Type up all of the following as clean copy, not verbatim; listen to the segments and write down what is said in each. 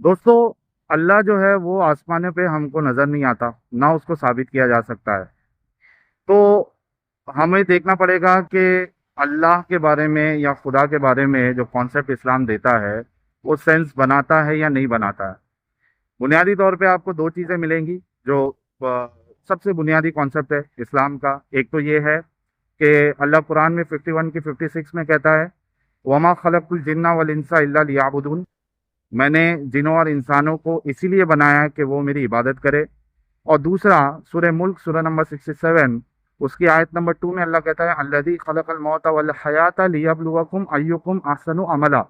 दोस्तों, अल्लाह जो है वो आसमाने पे हमको नजर नहीं आता, ना उसको साबित किया जा सकता है। तो हमें देखना पड़ेगा कि अल्लाह के बारे में या खुदा के बारे में जो कॉन्सेप्ट इस्लाम देता है वो सेंस बनाता है या नहीं बनाता है। बुनियादी तौर पे आपको दो चीज़ें मिलेंगी जो सबसे बुनियादी कॉन्सेप्ट है इस्लाम का। एक तो ये है कि अल्लाह कुरान में 51 की 56 में कहता है, वमा खलकुल जिन्ना वल इंसा इल्ला लियाबुदून। मैंने जिनों और इंसानों को इसीलिए बनाया है कि वो मेरी इबादत करे। और दूसरा, सूरह मुल्क सूरह नंबर 67 उसकी आयत नंबर 2 में अल्लाह कहता है, अल्लज़ी खलक़ल मौता वल हयाता लियब्लुवकुम अय्युकुम अहसनु अमला।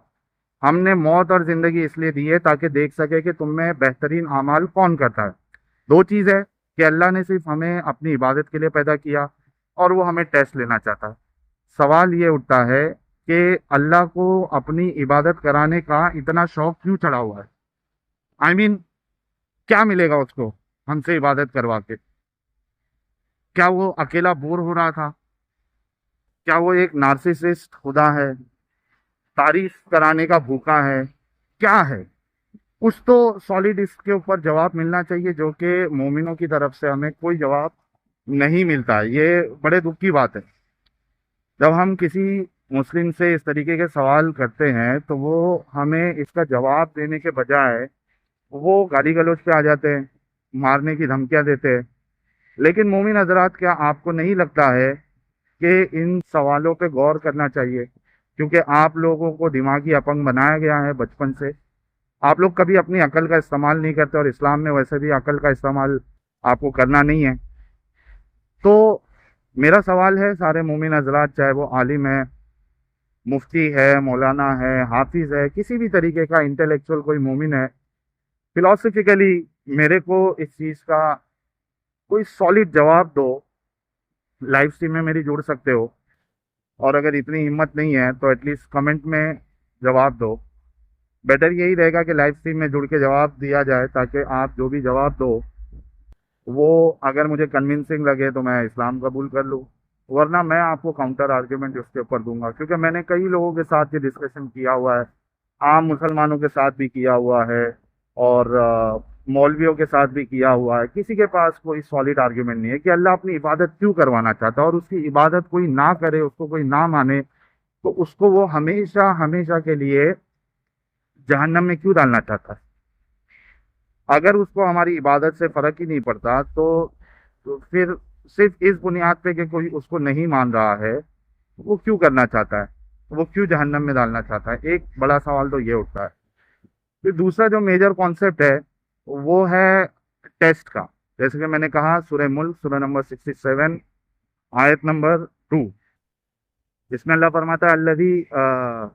हमने मौत और जिंदगी इसलिए दी है ताकि देख सके कि तुम में बेहतरीन अमाल कौन करता है। दो चीज़ है कि अल्लाह ने सिर्फ हमें अपनी इबादत के लिए पैदा किया और वो हमें टेस्ट लेना चाहता है। सवाल ये उठता है कि अल्लाह को अपनी इबादत कराने का इतना शौक क्यों चढ़ा हुआ है। आई मीन, क्या मिलेगा उसको हमसे इबादत करवा के? क्या वो अकेला बोर हो रहा था? क्या वो एक नार्सिसिस्ट खुदा है, तारीफ कराने का भूखा है? क्या है? कुछ तो सॉलिड इसके ऊपर जवाब मिलना चाहिए, जो कि मोमिनों की तरफ से हमें कोई जवाब नहीं मिलता है। ये बड़े दुख की बात है। जब हम किसी मुस्लिम से इस तरीके के सवाल करते हैं तो वो हमें इसका जवाब देने के बजाय वो गाली गलौज पे आ जाते हैं, मारने की धमकियां देते हैं। लेकिन मोमिन हजरात, क्या आपको नहीं लगता है कि इन सवालों पे गौर करना चाहिए? क्योंकि आप लोगों को दिमागी अपंग बनाया गया है बचपन से। आप लोग कभी अपनी अकल का इस्तेमाल नहीं करते, और इस्लाम में वैसे भी अकल का इस्तेमाल आपको करना नहीं है। तो मेरा सवाल है सारे मोमिन हजरात, चाहे वो आलिम है, मुफ्ती है, मौलाना है, हाफिज है, किसी भी तरीके का इंटेलेक्चुअल कोई मोमिन है, फिलोसफिकली मेरे को इस चीज़ का कोई सॉलिड जवाब दो। लाइव स्ट्रीम में मेरी जुड़ सकते हो, और अगर इतनी हिम्मत नहीं है तो एटलीस्ट कमेंट में जवाब दो। बेटर यही रहेगा कि लाइव स्ट्रीम में जुड़ के जवाब दिया जाए, ताकि आप जो भी जवाब दो वो अगर मुझे कन्विंसिंग लगे तो मैं इस्लाम कबूल कर लूँ, वरना मैं आपको काउंटर आर्ग्यूमेंट उसके ऊपर दूंगा। क्योंकि मैंने कई लोगों के साथ ये डिस्कशन किया हुआ है, आम मुसलमानों के साथ भी किया हुआ है, और मौलवियों के साथ भी किया हुआ है। किसी के पास कोई सॉलिड आर्ग्यूमेंट नहीं है कि अल्लाह अपनी इबादत क्यों करवाना चाहता है, और उसकी इबादत कोई ना करे, उसको कोई ना माने, तो उसको वो हमेशा हमेशा के लिए जहन्नम में क्यों डालना चाहता है। अगर उसको हमारी इबादत से फर्क ही नहीं पड़ता तो फिर सिर्फ इस बुनियाद पे कि कोई उसको नहीं मान रहा है, वो क्यों करना चाहता है, वो क्यों जहन्नम में डालना चाहता है? एक बड़ा सवाल तो ये उठता है। फिर दूसरा जो मेजर कॉन्सेप्ट है वो है टेस्ट का। जैसे कि मैंने कहा, सूरह मुल्क सूरह नंबर 67 आयत नंबर 2, इसमें अल्लाह फरमाता है, अल्लज़ी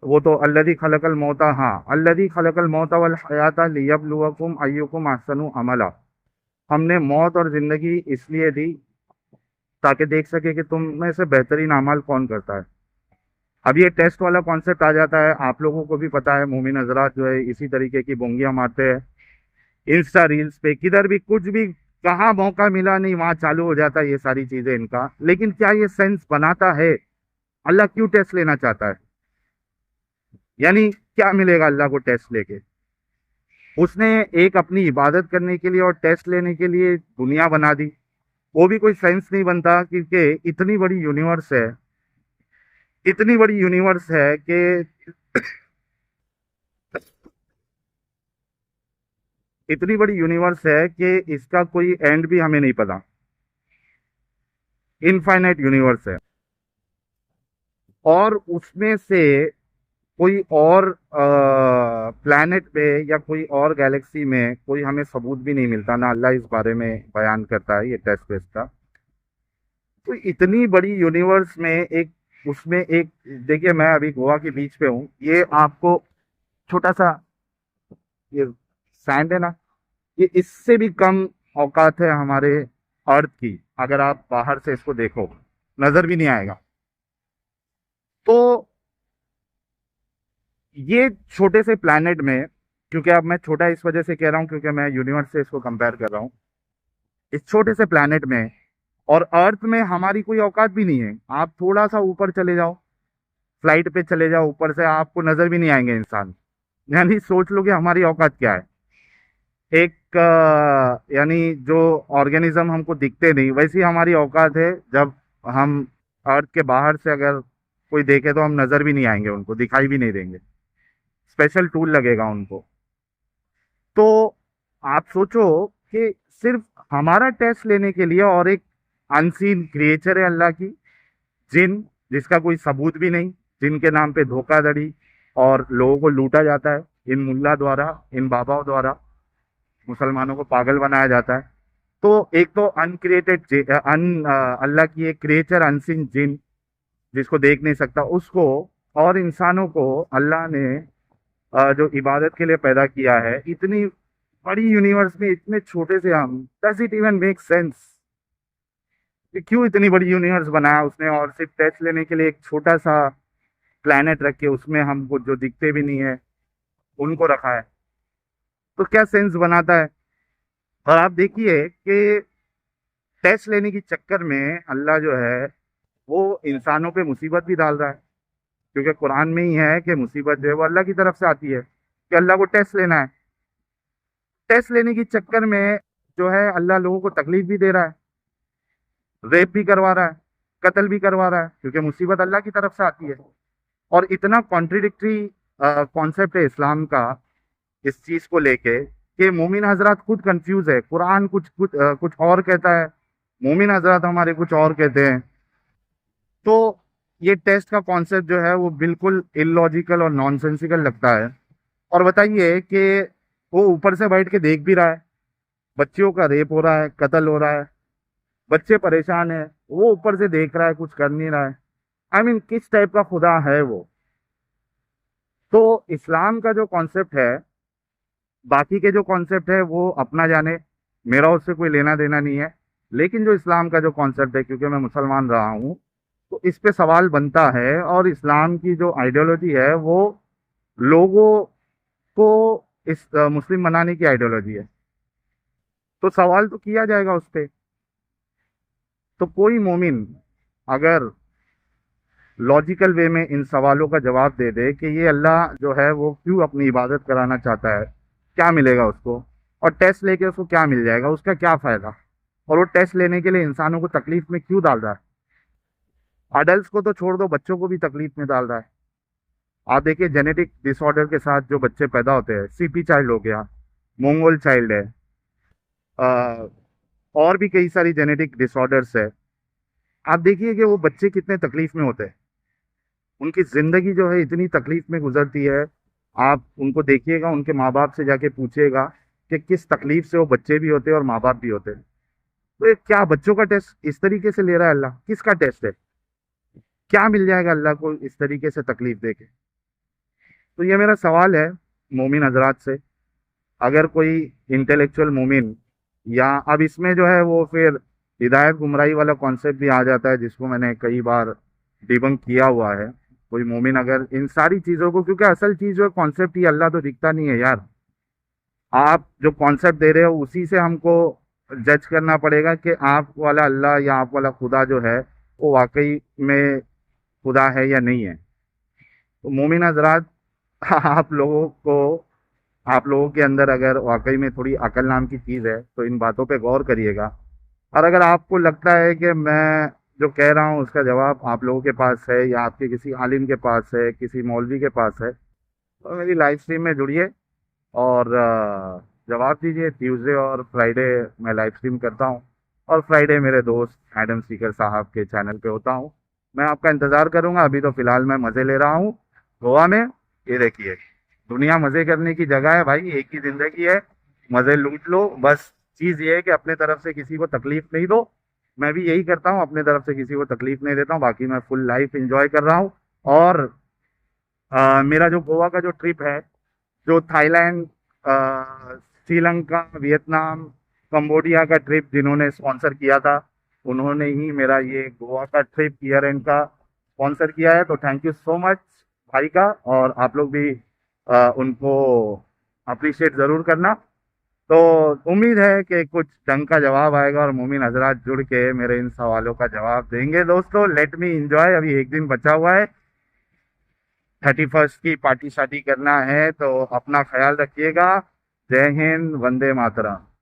वो तो अल्लज़ी खलकल मौता, हाँ, अल्लज़ी खलकल मौता वल हयाता लियब्लुवकुम अय्युकुम अहसनु अमला। हमने मौत और जिंदगी इसलिए दी ताकि देख सके कि तुम में से बेहतरीन अमल कौन करता है। अब ये टेस्ट वाला कॉन्सेप्ट आ जाता है। आप लोगों को भी पता है, मोमिन हजरात जो है इसी तरीके की बोंगियां मारते हैं इंस्टा रील्स पे, किधर भी कुछ भी, कहाँ मौका मिला नहीं वहां चालू हो जाता है ये सारी चीजें इनका। लेकिन क्या ये सेंस बनाता है? अल्लाह क्यों टेस्ट लेना चाहता है? यानी क्या मिलेगा अल्लाह को टेस्ट लेके? उसने एक अपनी इबादत करने के लिए और टेस्ट लेने के लिए दुनिया बना दी। वो भी कोई सेंस नहीं बनता, क्योंकि इतनी बड़ी यूनिवर्स है, इतनी बड़ी यूनिवर्स है कि इतनी बड़ी यूनिवर्स है कि इसका कोई एंड भी हमें नहीं पता। इनफाइनाइट यूनिवर्स है, और उसमें से कोई और प्लैनेट पे या कोई और गैलेक्सी में कोई हमें सबूत भी नहीं मिलता, ना अल्लाह इस बारे में बयान करता है ये टेस्ट वेस्ट का। तो इतनी बड़ी यूनिवर्स में एक, उसमें एक, देखिए मैं अभी गोवा के बीच पे हूँ, ये आपको छोटा सा ये सैंड है ना, ये इससे भी कम औकात है हमारे अर्थ की। अगर आप बाहर से इसको देखो, नजर भी नहीं आएगा। तो ये छोटे से प्लैनेट में, क्योंकि अब मैं छोटा इस वजह से कह रहा हूँ क्योंकि मैं यूनिवर्स से इसको कंपेयर कर रहा हूँ, इस छोटे से प्लैनेट में और अर्थ में हमारी कोई औकात भी नहीं है। आप थोड़ा सा ऊपर चले जाओ, फ्लाइट पे चले जाओ, ऊपर से आपको नजर भी नहीं आएंगे इंसान, यानी सोच लो कि हमारी औकात क्या है। एक यानी जो ऑर्गेनिज्म हमको दिखते नहीं, वैसी हमारी औकात है। जब हम अर्थ के बाहर से अगर कोई देखे तो हम नजर भी नहीं आएंगे, उनको दिखाई भी नहीं देंगे, स्पेशल टूल लगेगा उनको। तो आप सोचो कि सिर्फ हमारा टेस्ट लेने के लिए, और एक अनसीन क्रिएचर है अल्लाह की, जिन, जिसका कोई सबूत भी नहीं, जिनके नाम पे धोखाधड़ी और लोगों को लूटा जाता है इन मुल्ला द्वारा, इन बाबाओं द्वारा, मुसलमानों को पागल बनाया जाता है। तो एक तो अनक्रिएटेड अल्लाह की एक क्रिएचर अनसीन जिन, जिसको देख नहीं सकता उसको, और इंसानों को अल्लाह ने जो इबादत के लिए पैदा किया है, इतनी बड़ी यूनिवर्स में इतने छोटे से हम, does it even make sense कि क्यों इतनी बड़ी यूनिवर्स बनाया उसने, और सिर्फ टेस्ट लेने के लिए एक छोटा सा प्लेनेट रख के उसमें हमको जो दिखते भी नहीं है उनको रखा है। तो क्या सेंस बनाता है। और आप देखिए कि टेस्ट लेने के चक्कर में अल्लाह जो है वो इंसानों पे मुसीबत भी डाल रहा है, क्योंकि कुरान में ही है कि मुसीबत जो है वो अल्लाह की तरफ से आती है, कि अल्लाह को टेस्ट लेना है। टेस्ट लेने के चक्कर में जो है अल्लाह लोगों को तकलीफ भी दे रहा है, रेप भी करवा रहा है, कत्ल भी करवा रहा है, क्योंकि मुसीबत अल्लाह की तरफ से आती है। और इतना कॉन्ट्रिडिक्टरी कॉन्सेप्ट है इस्लाम का इस चीज को लेके कि मोमिन हजरात खुद कंफ्यूज है। कुरान कुछ और कहता है, मोमिन हजरात हमारे कुछ और कहते हैं। तो ये टेस्ट का कॉन्सेप्ट जो है वो बिल्कुल इलॉजिकल और नॉनसेंसिकल लगता है। और बताइए कि वो ऊपर से बैठ के देख भी रहा है, बच्चियों का रेप हो रहा है, कत्ल हो रहा है, बच्चे परेशान है, वो ऊपर से देख रहा है, कुछ कर नहीं रहा है। आई मीन किस टाइप का खुदा है वो। तो इस्लाम का जो कॉन्सेप्ट है, बाकी के जो कॉन्सेप्ट है वो अपना जाने, मेरा उससे कोई लेना देना नहीं है। लेकिन जो इस्लाम का जो कॉन्सेप्ट है, क्योंकि मैं मुसलमान रहा हूँ, तो इस पे सवाल बनता है। और इस्लाम की जो आइडियोलॉजी है वो लोगों को इस मुस्लिम बनाने की आइडियोलॉजी है। तो सवाल तो किया जाएगा उस पे। तो कोई मोमिन अगर लॉजिकल वे में इन सवालों का जवाब दे दे कि ये अल्लाह जो है वो क्यों अपनी इबादत कराना चाहता है, क्या मिलेगा उसको, और टेस्ट लेके उसको क्या मिल जाएगा, उसका क्या फायदा, और वो टेस्ट लेने के लिए इंसानों को तकलीफ में क्यों डाल रहा है। अडल्ट को तो छोड़ दो, बच्चों को भी तकलीफ में डाल रहा है। आप देखिए जेनेटिक डिसऑर्डर के साथ जो बच्चे पैदा होते हैं, सीपी चाइल्ड हो गया, मोंगोल चाइल्ड है, अ, और भी कई सारी जेनेटिक डिसऑर्डर्स है। आप देखिए कि वो बच्चे कितने तकलीफ में होते हैं, उनकी जिंदगी जो है इतनी तकलीफ में गुजरती है। आप उनको देखिएगा, उनके माँ बाप से जाके पूछिएगा कि किस तकलीफ से वो बच्चे भी होते हैं और माँ बाप भी होते हैं। तो ये क्या बच्चों का टेस्ट इस तरीके से ले रहा है अल्लाह, किसका टेस्ट है, क्या मिल जाएगा अल्लाह को इस तरीके से तकलीफ देके। तो ये मेरा सवाल है मोमिन हजरात से। अगर कोई इंटेलेक्चुअल मोमिन, या अब इसमें जो है वो फिर हिदायत गुमराही वाला कॉन्सेप्ट भी आ जाता है, जिसको मैंने कई बार डिबंक किया हुआ है। कोई मोमिन अगर इन सारी चीज़ों को, क्योंकि असल चीज़ जो कॉन्सेप्ट ही अल्लाह तो दिखता नहीं है यार, आप जो कॉन्सेप्ट दे रहे हो उसी से हमको जज करना पड़ेगा कि आप वाला अल्लाह या आप वाला खुदा जो है वो वाकई में खुदा है या नहीं है। तो मोमिन हजरात, आप लोगों को, आप लोगों के अंदर अगर वाकई में थोड़ी अकल नाम की चीज़ है तो इन बातों पे गौर करिएगा। और अगर आपको लगता है कि मैं जो कह रहा हूँ उसका जवाब आप लोगों के पास है, या आपके किसी आलिम के पास है, किसी मौलवी के पास है, तो मेरी लाइव स्ट्रीम में जुड़िए और जवाब दीजिए। ट्यूसडे और फ्राइडे मैं लाइव स्ट्रीम करता हूँ, और फ्राइडे मेरे दोस्त एडम सीकर साहब के चैनल पे होता हूँ। मैं आपका इंतज़ार करूँगा। अभी तो फ़िलहाल मैं मज़े ले रहा हूँ गोवा में। ये देखिए, दुनिया मज़े करने की जगह है भाई, एक ही ज़िंदगी है, मज़े लूट लो बस। चीज़ ये है कि अपने तरफ से किसी को तकलीफ़ नहीं दो। मैं भी यही करता हूँ, अपने तरफ से किसी को तकलीफ़ नहीं देता हूँ। बाकी मैं फुल लाइफ इंजॉय कर रहा हूँ। और मेरा जो गोवा का जो ट्रिप है, जो थाईलैंड, श्रीलंका, वियतनाम, कंबोडिया का ट्रिप जिन्होंने स्पॉन्सर किया था, उन्होंने ही मेरा ये गोवा का ट्रिप ईयर एंड का स्पॉन्सर किया है। तो थैंक यू सो मच भाई का। और आप लोग भी उनको अप्रिशिएट ज़रूर करना। तो उम्मीद है कि कुछ ढंग का जवाब आएगा और मोमिन हजरात जुड़ के मेरे इन सवालों का जवाब देंगे। दोस्तों लेट मी इंजॉय, अभी एक दिन बचा हुआ है। 31 की पार्टी शार्टी करना है तो अपना ख्याल रखिएगा। जय हिंद, वंदे मातरम।